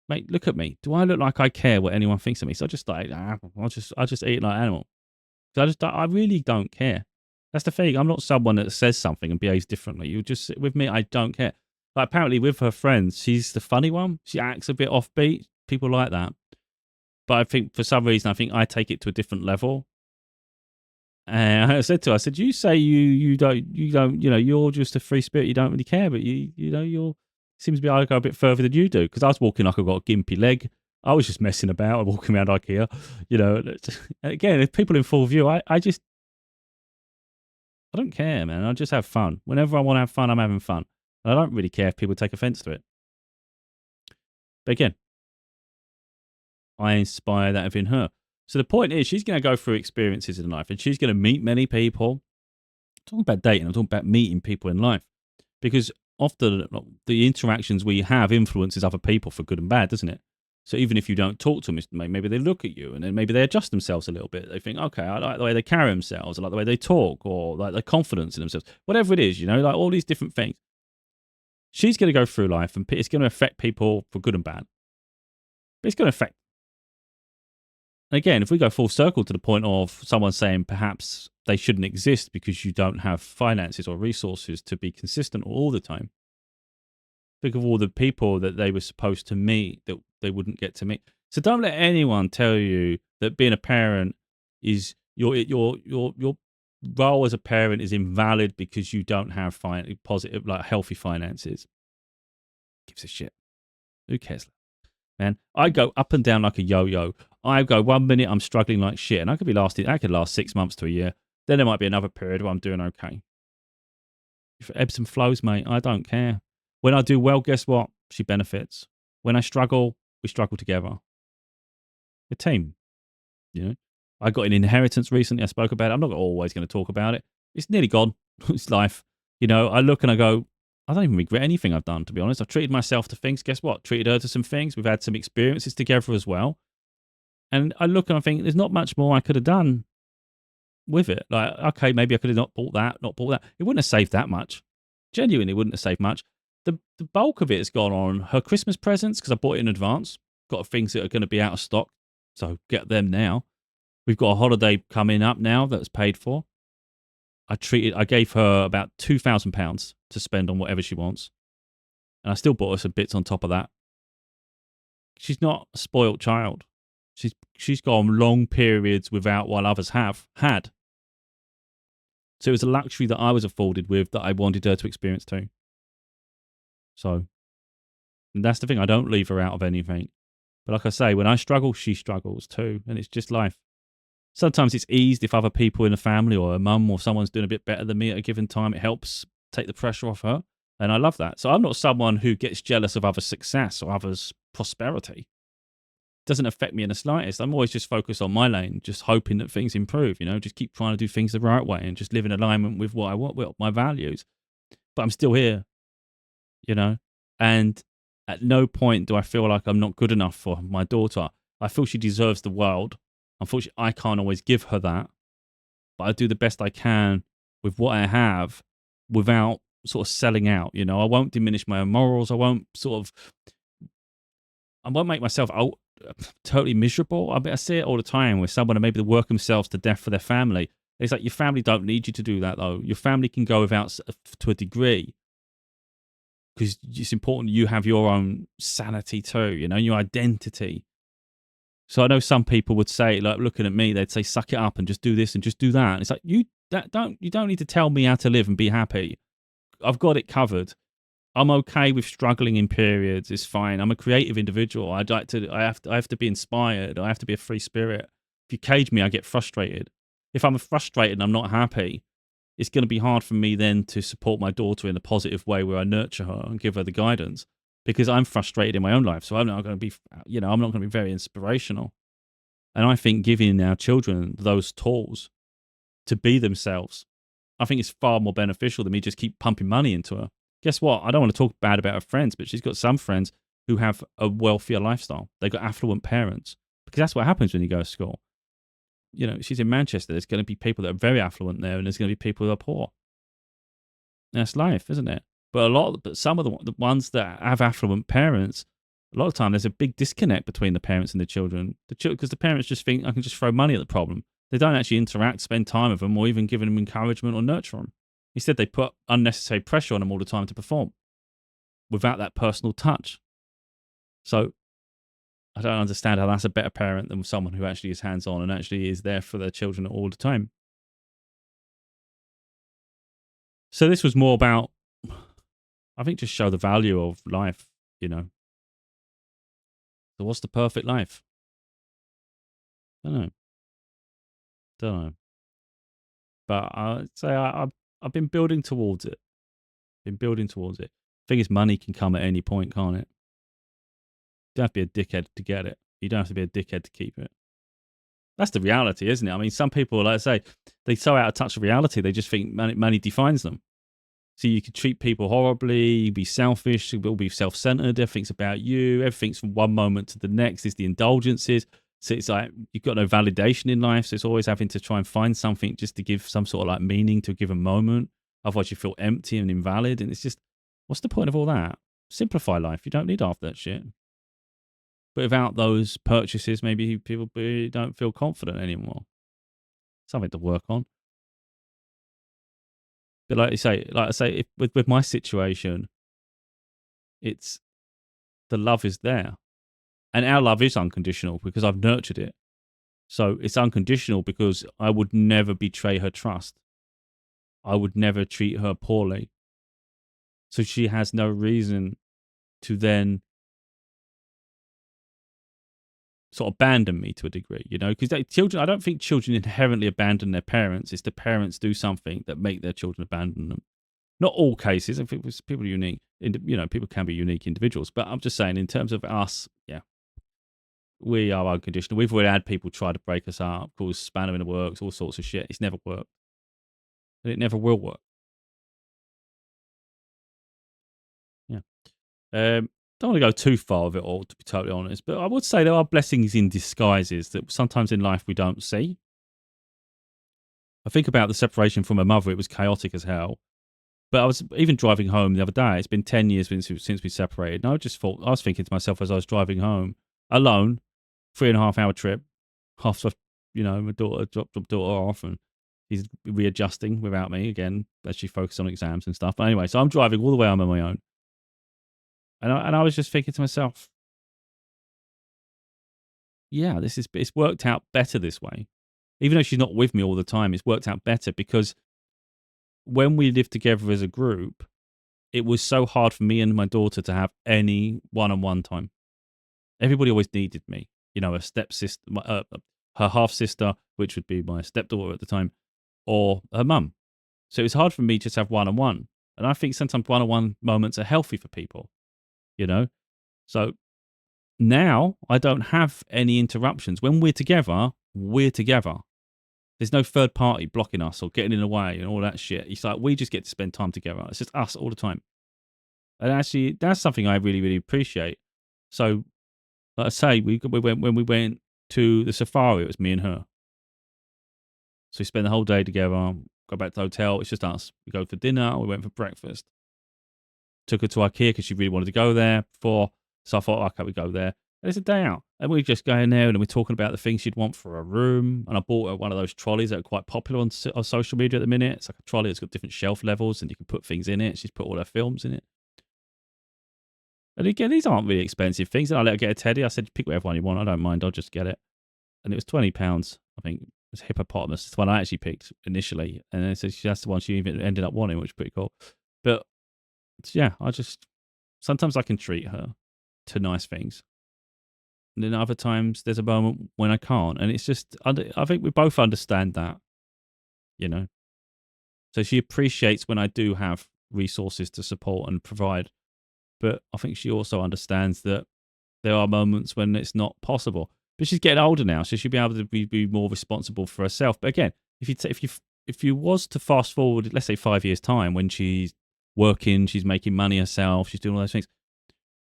mate, look at me. Do I look like I care what anyone thinks of me? So I just like, I'll just eat like an animal. So I really don't care. That's the thing. I'm not someone that says something and behaves differently. With me, I don't care. Like apparently with her friends, she's the funny one. She acts a bit offbeat. People like that. But I think for some reason, I take it to a different level. And I said to her, you say you don't, you're just a free spirit. You don't really care, but you're seems to be I go a bit further than you do. Because I was walking like I got a gimpy leg. I was just messing about, walking around IKEA. Again, if people in full view, I don't care, man. I just have fun. Whenever I want to have fun, I'm having fun. And I don't really care if people take offense to it. But again, I inspire that within her. So the point is, she's going to go through experiences in life and she's going to meet many people. I'm talking about dating, I'm talking about meeting people in life. Because often the interactions we have influences other people for good and bad, doesn't it? So even if you don't talk to them, maybe they look at you and then maybe they adjust themselves a little bit. They think, okay, I like the way they carry themselves, I like the way they talk, or like their confidence in themselves. Whatever it is, like all these different things. She's going to go through life and it's going to affect people for good and bad. But it's going to affect. Again, if we go full circle to the point of someone saying perhaps they shouldn't exist because you don't have finances or resources to be consistent all the time. Think of all the people that they were supposed to meet that they wouldn't get to meet. So don't let anyone tell you that being a parent is your role as a parent is invalid because you don't have positive, like healthy finances. Gives a shit. Who cares? Man, I go up and down like a yo-yo. I go 1 minute I'm struggling like shit, and I could last 6 months to a year. Then there might be another period where I'm doing okay. If it ebbs and flows, mate, I don't care. When I do well, guess what? She benefits. When I struggle, we struggle together. A team. You know, I got an inheritance recently. I spoke about it. I'm not always going to talk about it. It's nearly gone. It's life. I look and I go, I don't even regret anything I've done, to be honest. I've treated myself to things. Guess what? Treated her to some things. We've had some experiences together as well. And I look and I think there's not much more I could have done with it. Like, okay, maybe I could have not bought that, not bought that. It wouldn't have saved that much. Genuinely wouldn't have saved much. The bulk of it has gone on her Christmas presents because I bought it in advance. Got things that are going to be out of stock. So get them now. We've got a holiday coming up now that's paid for. I gave her about £2,000 to spend on whatever she wants. And I still bought her some bits on top of that. She's not a spoilt child. She's gone long periods without while others have had. So it was a luxury that I was afforded with that I wanted her to experience too. So and that's the thing. I don't leave her out of anything. But like I say, when I struggle, she struggles too. And it's just life. Sometimes it's eased if other people in the family or a mum or someone's doing a bit better than me at a given time. It helps take the pressure off her. And I love that. So I'm not someone who gets jealous of others' success or others' prosperity. It doesn't affect me in the slightest. I'm always just focused on my lane, just hoping that things improve, just keep trying to do things the right way and just live in alignment with what I want, with my values. But I'm still here, and at no point do I feel like I'm not good enough for my daughter. I feel she deserves the world. Unfortunately, I can't always give her that, but I do the best I can with what I have without sort of selling out. I won't diminish my own morals. I won't make myself totally miserable. I see it all the time with someone who maybe they work themselves to death for their family. It's like your family don't need you to do that, though. Your family can go without to a degree because it's important you have your own sanity too, your identity. So I know some people would say, like looking at me, they'd say, "Suck it up and just do this and just do that." And it's like you don't need to tell me how to live and be happy. I've got it covered. I'm okay with struggling in periods. It's fine. I'm a creative individual. I have to be inspired. I have to be a free spirit. If you cage me, I get frustrated. If I'm frustrated and I'm not happy, it's going to be hard for me then to support my daughter in a positive way where I nurture her and give her the guidance because I'm frustrated in my own life. So I'm not going to be, I'm not going to be very inspirational. And I think giving our children those tools to be themselves, I think it's far more beneficial than me just keep pumping money into her. Guess what? I don't want to talk bad about her friends, but she's got some friends who have a wealthier lifestyle. They've got affluent parents because that's what happens when you go to school. She's in Manchester. There's going to be people that are very affluent there, and there's going to be people who are poor. That's life, isn't it? But some of the ones that have affluent parents, a lot of time there's a big disconnect between the parents and the children. Because the parents just think I can just throw money at the problem. They don't actually interact, spend time with them, or even give them encouragement or nurture them. Instead, they put unnecessary pressure on them all the time to perform without that personal touch. So I don't understand how that's a better parent than someone who actually is hands-on and actually is there for their children all the time. So this was more about, I think, just show the value of life, So what's the perfect life? Don't know. But I'd say I've been building towards it. Thing is, money can come at any point, can't it? You don't have to be a dickhead to get it. You don't have to be a dickhead to keep it. That's the reality, isn't it? I mean, some people, like I say, they're so out of touch with reality, they just think money defines them. So you could treat people horribly, be selfish, it will be self-centered, everything's about you, everything's from one moment to the next is the indulgences. So it's like you've got no validation in life, so it's always having to try and find something just to give some sort of like meaning to a given moment. Otherwise you feel empty and invalid, and it's just, what's the point of all that? Simplify life. You don't need half that shit. But without those purchases, maybe people don't feel confident anymore. Something to work on. But like I say, with my situation, it's the love is there. And our love is unconditional because I've nurtured it. So it's unconditional because I would never betray her trust. I would never treat her poorly. So she has no reason to then sort of abandon me to a degree, because children, I don't think children inherently abandon their parents. It's the parents do something that make their children abandon them. Not all cases. I think people are unique. People can be unique individuals. But I'm just saying, in terms of us, yeah. We are unconditional. We've already had people try to break us up, cause spanner in the works, all sorts of shit. It's never worked. And it never will work. Yeah. Don't want to go too far with it all, to be totally honest, but I would say there are blessings in disguises that sometimes in life we don't see. I think about the separation from my mother. It was chaotic as hell. But I was even driving home the other day. It's been 10 years since we separated. And I was thinking to myself as I was driving home alone, 3.5 hour trip, half, my daughter dropped my daughter off and she's readjusting without me again as she focused on exams and stuff. But anyway, so I'm driving all the way home on my own. And I was just thinking to myself, yeah, it's worked out better this way. Even though she's not with me all the time, it's worked out better because when we lived together as a group, it was so hard for me and my daughter to have any one-on-one time. Everybody always needed me. A stepsister, her half-sister, which would be my stepdaughter at the time, or her mum. So it was hard for me just to have one-on-one. And I think sometimes one-on-one moments are healthy for people, So now I don't have any interruptions. When we're together, we're together. There's no third party blocking us or getting in the way and all that shit. It's like we just get to spend time together. It's just us all the time. And actually, that's something I really, really appreciate. So, like I say, when we went to the safari, it was me and her. So we spent the whole day together, go back to the hotel. It's just us. We go for dinner. We went for breakfast. Took her to IKEA because she really wanted to go there before. So I thought, okay, we go there. And it's a day out. And we just go in there and we're talking about the things she'd want for a room. And I bought her one of those trolleys that are quite popular on social media at the minute. It's like a trolley that's got different shelf levels and you can put things in it. She's put all her films in it. And again, these aren't really expensive things. And I let her get a teddy. I said, pick whatever one you want. I don't mind. I'll just get it. And it was £20. I think it was hippopotamus. It's the one I actually picked initially. And then that's the one she even ended up wanting, which is pretty cool. But yeah, sometimes I can treat her to nice things. And then other times there's a moment when I can't. And it's just, I think we both understand that, So she appreciates when I do have resources to support and provide. But I think she also understands that there are moments when it's not possible. But she's getting older now, so she'll be able to be more responsible for herself. But again, if you was to fast forward, let's say 5 years' time, when she's working, she's making money herself, she's doing all those things,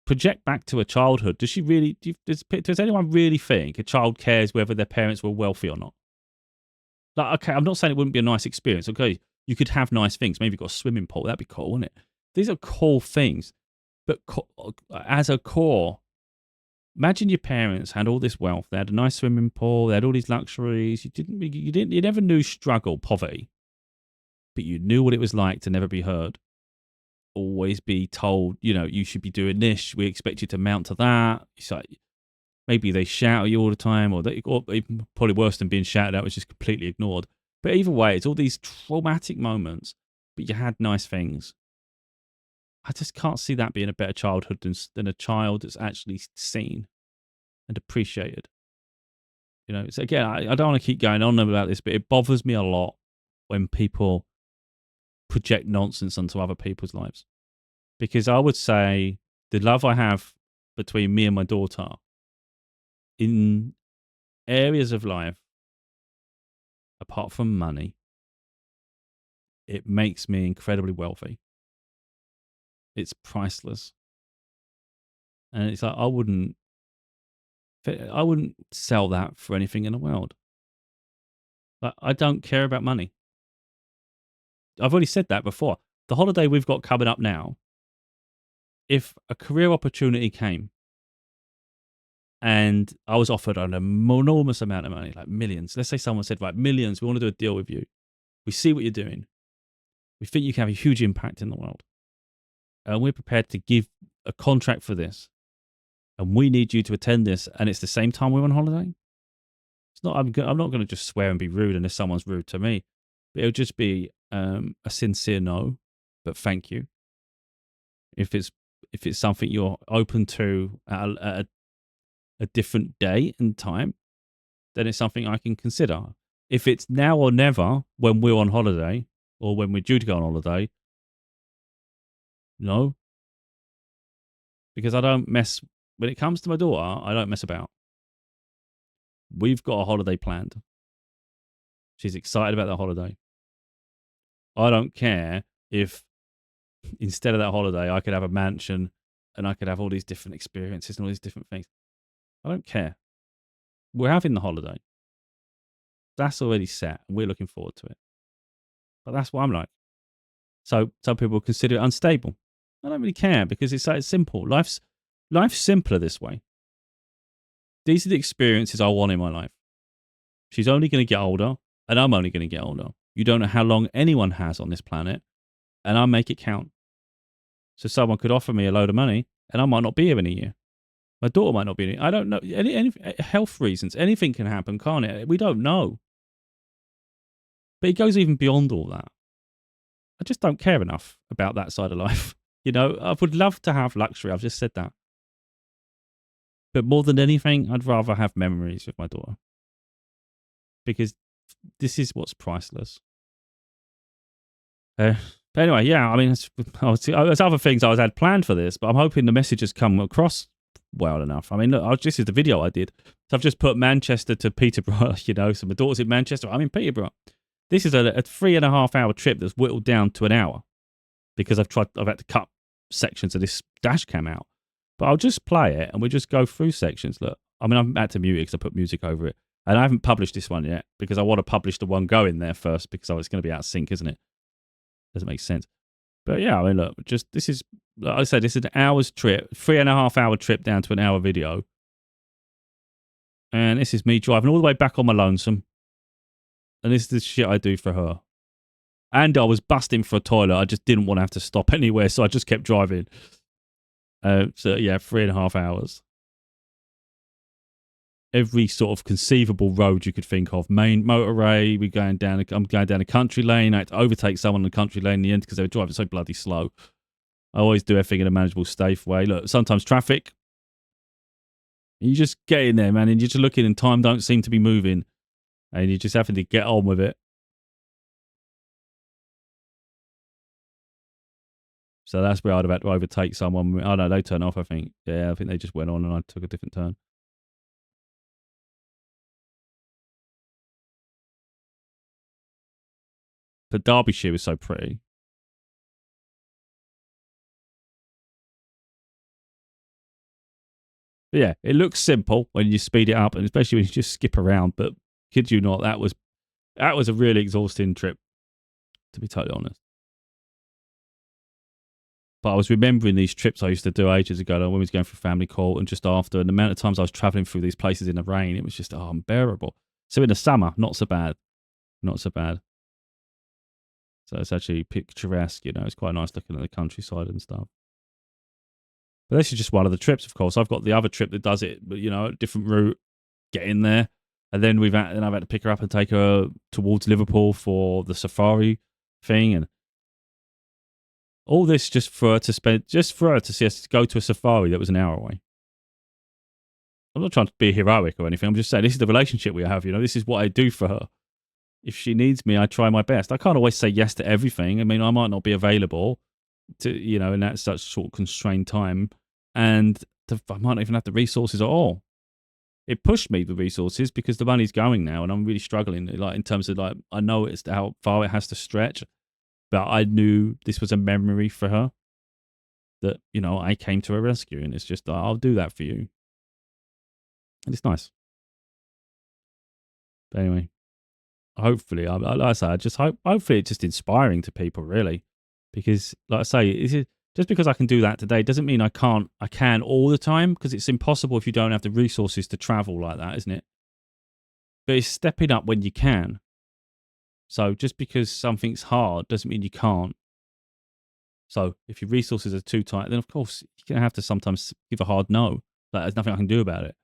project back to her childhood. Does she really? Does anyone really think a child cares whether their parents were wealthy or not? Like, okay, I'm not saying it wouldn't be a nice experience. Okay, you could have nice things. Maybe you've got a swimming pool. That'd be cool, wouldn't it? These are cool things. But as a core, imagine your parents had all this wealth. They had a nice swimming pool. They had all these luxuries. You never knew struggle, poverty, but you knew what it was like to never be heard. Always be told, you should be doing this. We expect you to mount to that. It's like maybe they shout at you all the time, or even probably worse than being shouted at was just completely ignored. But either way, it's all these traumatic moments. But you had nice things. I just can't see that being a better childhood than a child that's actually seen and appreciated. So again, I don't want to keep going on about this, but it bothers me a lot when people project nonsense onto other people's lives. Because I would say the love I have between me and my daughter in areas of life, apart from money, it makes me incredibly wealthy. It's priceless. And it's like, I wouldn't sell that for anything in the world. Like, I don't care about money. I've already said that before. The holiday we've got coming up now, if a career opportunity came and I was offered an enormous amount of money, like millions, let's say someone said, right, millions, we want to do a deal with you. We see what you're doing. We think you can have a huge impact in the world. And we're prepared to give a contract for this. And we need you to attend this. And it's the same time we're on holiday. It's not, I'm not going to just swear and be rude unless someone's rude to me. But it'll just be a sincere no, but thank you. If it's something you're open to at a different day and time, then it's something I can consider. If it's now or never when we're on holiday or when we're due to go on holiday, no. Because I don't mess, when it comes to my daughter, I don't mess about. We've got a holiday planned. She's excited about the holiday. I don't care if instead of that holiday, I could have a mansion and I could have all these different experiences and all these different things. I don't care. We're having the holiday. That's already set, and we're looking forward to it. But that's what I'm like. So some people consider it unstable. I don't really care because it's simple. Life's simpler this way. These are the experiences I want in my life. She's only going to get older, and I'm only going to get older. You don't know how long anyone has on this planet, and I make it count. So someone could offer me a load of money, and I might not be here in a year. My daughter might not be here. I don't know. Any health reasons, anything can happen, can't it? We don't know. But it goes even beyond all that. I just don't care enough about that side of life. I would love to have luxury. I've just said that. But more than anything, I'd rather have memories with my daughter. Because this is what's priceless. But anyway, yeah, I mean, there's other things I had planned for this, but I'm hoping the message has come across well enough. I mean, look, this is the video I did. So I've just put Manchester to Peterborough, so my daughter's in Manchester. I'm in Peterborough. This is a 3.5 hour trip that's whittled down to an hour because I've had to cut sections of this dash cam out. But I'll just play it and we'll just go through sections. Look, I mean, I've had to mute it because I put music over it. And I haven't published this one yet because I want to publish the one going there first because it's going to be out of sync, isn't it? Doesn't make sense. But yeah, I mean, look, this is, like I said, this is an hour's trip, 3.5 hour trip down to an hour video. And this is me driving all the way back on my lonesome. And this is the shit I do for her. And I was busting for a toilet. I just didn't want to have to stop anywhere, so I just kept driving. So yeah, 3.5 hours. Every sort of conceivable road you could think of. Main motorway. I'm going down a country lane. I had to overtake someone on the country lane in the end because they were driving so bloody slow. I always do everything in a manageable, safe way. Look, sometimes traffic. You just get in there, man, and you're just looking and time don't seem to be moving. And you're just having to get on with it. So that's where I'd have had to overtake someone. Oh, no, they turned off, I think. Yeah, I think they just went on and I took a different turn. But Derbyshire was so pretty. But yeah, it looks simple when you speed it up, and especially when you just skip around. But kid you not, that was a really exhausting trip, to be totally honest. But I was remembering these trips I used to do ages ago when we was going through family court and just after, and the amount of times I was travelling through these places in the rain, it was just unbearable. So in the summer, not so bad. Not so bad. So it's actually picturesque, it's quite nice looking at the countryside and stuff. But this is just one of the trips, of course. I've got the other trip that does it, but a different route, get in there. And then I've had to pick her up and take her towards Liverpool for the safari thing. And all this just for her to see us go to a safari that was an hour away. I'm not trying to be heroic or anything. I'm just saying this is the relationship we have. This is what I do for her. If she needs me, I try my best. I can't always say yes to everything. I mean, I might not be available to, in that such sort of constrained time. And I might not even have the resources at all. It pushed me the resources because the money's going now and I'm really struggling. Like in terms of I know it's how far it has to stretch. But I knew this was a memory for her that, I came to her rescue. And it's just, I'll do that for you. And it's nice. But anyway, hopefully, like I say, hopefully it's just inspiring to people, really. Because, like I say, just because I can do that today doesn't mean I can all the time, because it's impossible if you don't have the resources to travel like that, isn't it? But it's stepping up when you can. So just because something's hard doesn't mean you can't. So if your resources are too tight, then of course you're going to have to sometimes give a hard no. Like, there's nothing I can do about it.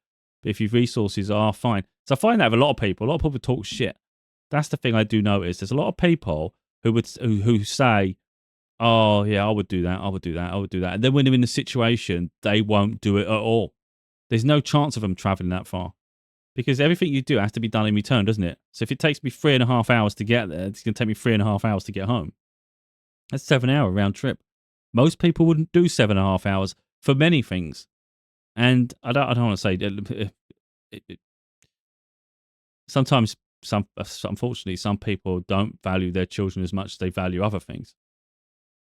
But if your resources are fine. So I find that with a lot of people. A lot of people talk shit. That's the thing I do notice. There's a lot of people who say, oh, yeah, I would do that. I would do that. I would do that. And then when they're in the situation, they won't do it at all. There's no chance of them traveling that far. Because everything you do has to be done in return, doesn't it? So if it takes me 3.5 hours to get there, it's going to take me 3.5 hours to get home. That's 7 hour round trip. Most people wouldn't do 7.5 hours for many things. And I don't want to say sometimes unfortunately, some people don't value their children as much as they value other things.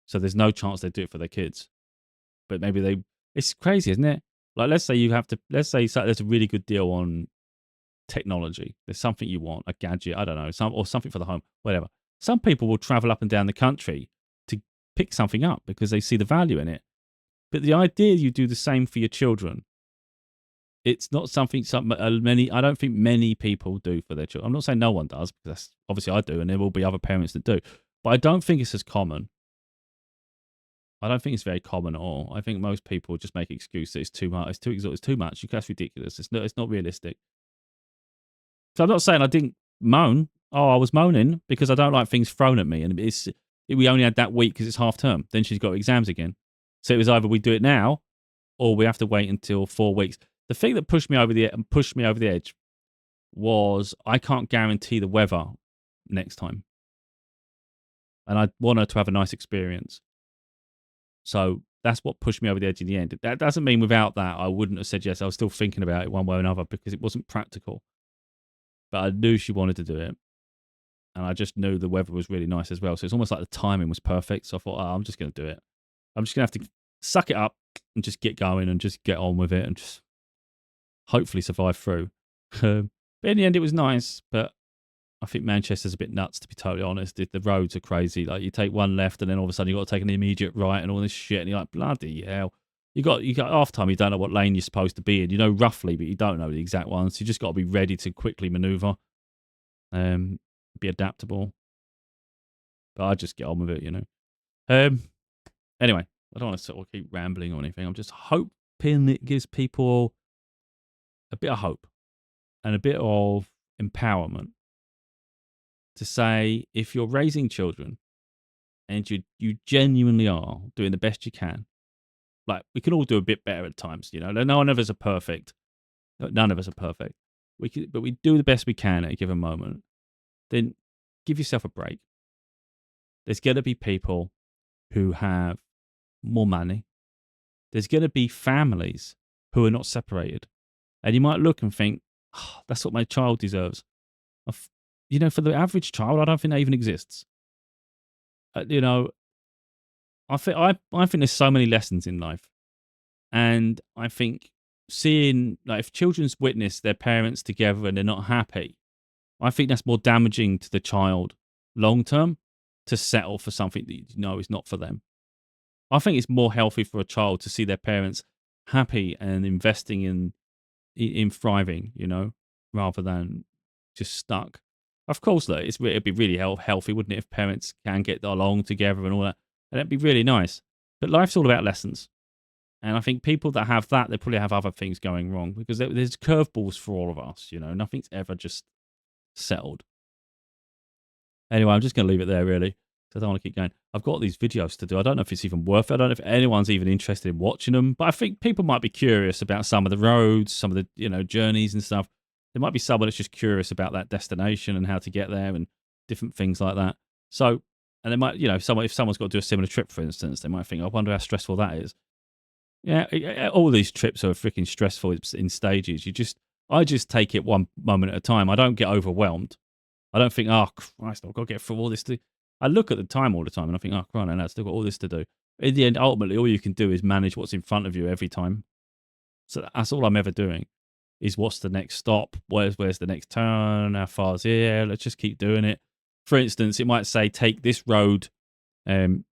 So there's no chance they do it for their kids. But maybe they. It's crazy, isn't it? Like, let's say there's a really good deal on technology. There's something you want, a gadget, I don't know, or something for the home, whatever. Some people will travel up and down the country to pick something up because they see the value in it. But the idea you do the same for your children, it's not something I don't think many people do for their children. I'm not saying no one does, because obviously I do, and there will be other parents that do. But I don't think it's as common. I don't think it's very common at all. I think most people just make excuses. It's too much. It's too exhausting. It's too much. That's ridiculous. It's not realistic. So I'm not saying I didn't moan. Oh, I was moaning because I don't like things thrown at me. And we only had that week because it's half term. Then she's got exams again. So it was either we do it now or we have to wait until 4 weeks. The thing that pushed me over the edge was I can't guarantee the weather next time. And I want her to have a nice experience. So that's what pushed me over the edge in the end. That doesn't mean without that I wouldn't have said yes. I was still thinking about it one way or another because it wasn't practical. But I knew she wanted to do it. And I just knew the weather was really nice as well. So it's almost like the timing was perfect. So I thought, I'm just going to do it. I'm just going to have to suck it up and just get going and just get on with it and just hopefully survive through. But in the end, it was nice. But I think Manchester's a bit nuts, to be totally honest. The roads are crazy. Like, you take one left and then all of a sudden you've got to take an immediate right and all this shit. And you're like, bloody hell. You got half time, you don't know what lane you're supposed to be in. You know roughly, but you don't know the exact one. So you just got to be ready to quickly maneuver. Be adaptable. But I just get on with it, you know. Anyway, I don't want to sort of keep rambling or anything. I'm just hoping it gives people a bit of hope and a bit of empowerment to say, if you're raising children and you genuinely are doing the best you can, like, we can all do a bit better at times, you know. None of us are perfect. None of us are perfect. But we do the best we can at a given moment. Then give yourself a break. There's going to be people who have more money. There's going to be families who are not separated. And you might look and think, that's what my child deserves. You know, for the average child, I don't think that even exists. You know, I think there's so many lessons in life. And I think seeing, like, if children's witness their parents together and they're not happy, I think that's more damaging to the child long term to settle for something that you know is not for them. I think it's more healthy for a child to see their parents happy and investing in thriving, you know, rather than just stuck. Of course, though, it'd be really healthy, wouldn't it, if parents can get along together and all that? And it'd be really nice. But life's all about lessons. And I think people that have that, they probably have other things going wrong, because there's curveballs for all of us, you know. Nothing's ever just settled. Anyway, I'm just going to leave it there, really. I don't want to keep going. I've got these videos to do. I don't know if it's even worth it. I don't know if anyone's even interested in watching them. But I think people might be curious about some of the roads, some of the, you know, journeys and stuff. There might be someone that's just curious about that destination and how to get there and different things like that. So, and they might, you know, if someone's got to do a similar trip, for instance, they might think, I wonder how stressful that is. Yeah, all these trips are freaking stressful in stages. I just take it one moment at a time. I don't get overwhelmed. I don't think, oh, Christ, I've got to get through all this. I look at the time all the time and I think, oh, Christ, I've still got all this to do. In the end, ultimately, all you can do is manage what's in front of you every time. So that's all I'm ever doing, is what's the next stop? Where's the next turn? How far is here? Let's just keep doing it. For instance, it might say, take this road. It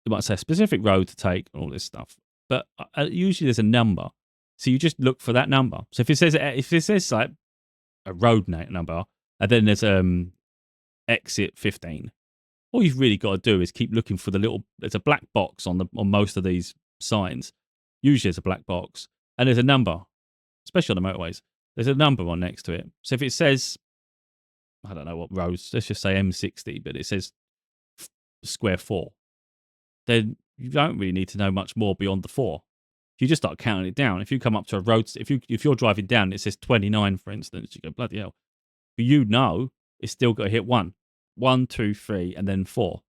might say a specific road to take and all this stuff. But usually there's a number. So you just look for that number. So if it says like a road number, and then there's exit 15, all you've really got to do is keep looking for there's a black box on most of these signs. Usually there's a black box and there's a number, especially on the motorways. There's a number on next to it. So if it says, I don't know what roads, let's just say M60, but it says square 4, then you don't really need to know much more beyond the 4. You just start counting it down. If you come up to a road, if you're driving down and it says 29, for instance, you go, bloody hell. But you know it's still got to hit 1, 2, 3, and then 4.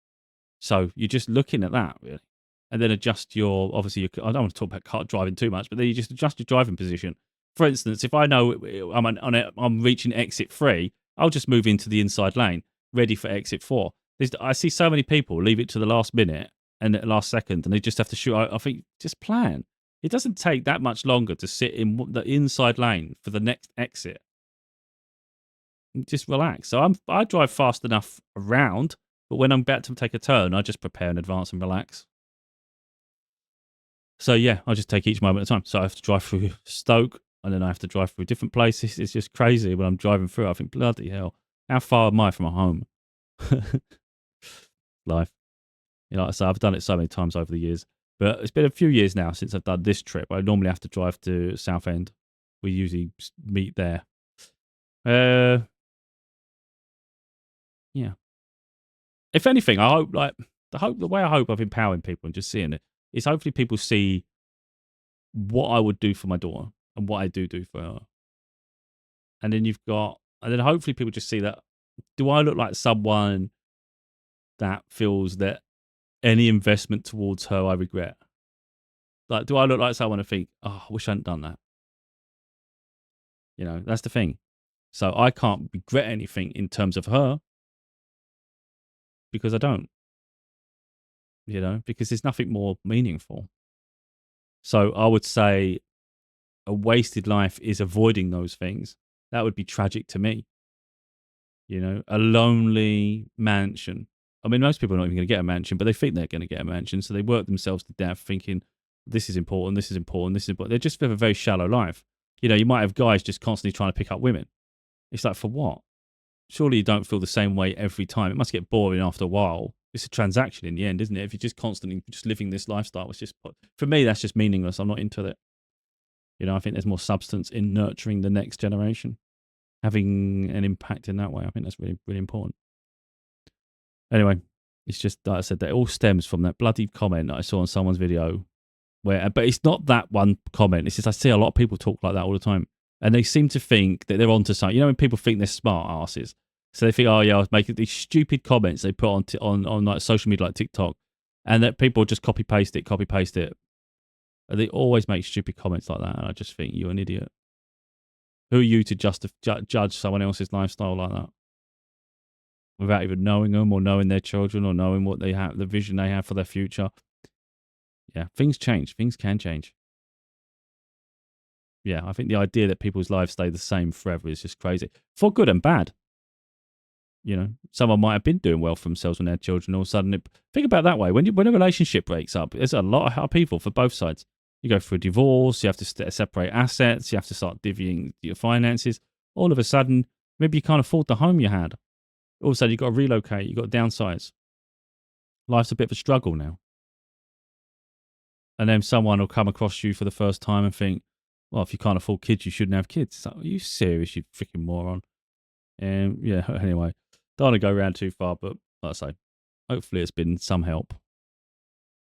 So you're just looking at that, really. And then adjust I don't want to talk about car driving too much, but then you just adjust your driving position. For instance, if I know I'm reaching exit 3, I'll just move into the inside lane, ready for exit 4. I see so many people leave it to the last minute and the last second, and they just have to shoot. I think just plan. It doesn't take that much longer to sit in the inside lane for the next exit. Just relax. So I drive fast enough around, but when I'm about to take a turn, I just prepare in advance and relax. So yeah, I just take each moment at a time. So I have to drive through Stoke, and then I have to drive through different places. It's just crazy when I'm driving through. I think, bloody hell, how far am I from home? Life. Like I say, I've done it so many times over the years. But it's been a few years now since I've done this trip. I normally have to drive to Southend. We usually meet there. Yeah. If anything, I hope the way I hope of empowering people and just seeing it is hopefully people see what I would do for my daughter and what I do for her. And then hopefully people just see that, do I look like someone that feels that any investment towards her I regret? Like, do I look like someone to think, oh, I wish I hadn't done that? That's the thing. So I can't regret anything in terms of her because I don't, because there's nothing more meaningful. So I would say a wasted life is avoiding those things. That would be tragic to me. A lonely mansion. I mean, most people are not even going to get a mansion, but they think they're going to get a mansion. So they work themselves to death thinking, this is important, this is important, this is important. They just live a very shallow life. You might have guys just constantly trying to pick up women. It's like, for what? Surely you don't feel the same way every time. It must get boring after a while. It's a transaction in the end, isn't it? If you're just constantly just living this lifestyle, it's just, for me, that's just meaningless. I'm not into it. I think there's more substance in nurturing the next generation, having an impact in that way. I think that's really, really important. Anyway, it's just, like I said, that it all stems from that bloody comment that I saw on someone's video but it's not that one comment. It's just, I see a lot of people talk like that all the time. And they seem to think that they're onto something. When people think they're smart asses. So they think, oh yeah, I was making these stupid comments they put on like social media like TikTok, and that people just copy paste it. And they always make stupid comments like that, and I just think you're an idiot. Who are you to judge someone else's lifestyle like that without even knowing them or knowing their children or knowing what they have, the vision they have for their future? Yeah, things change. Things can change. Yeah, I think the idea that people's lives stay the same forever is just crazy, for good and bad. Someone might have been doing well for themselves when they had children. All of a sudden, think about it that way. When a relationship breaks up, there's a lot of upheaval for both sides. You go through a divorce. You have to separate assets. You have to start divvying your finances. All of a sudden, maybe you can't afford the home you had. All of a sudden, you've got to relocate. You've got to downsize. Life's a bit of a struggle now. And then someone will come across you for the first time and think, well, if you can't afford kids, you shouldn't have kids. It's like, are you serious, you freaking moron? Yeah, anyway, don't want to go around too far, but like I say, hopefully it's been some help.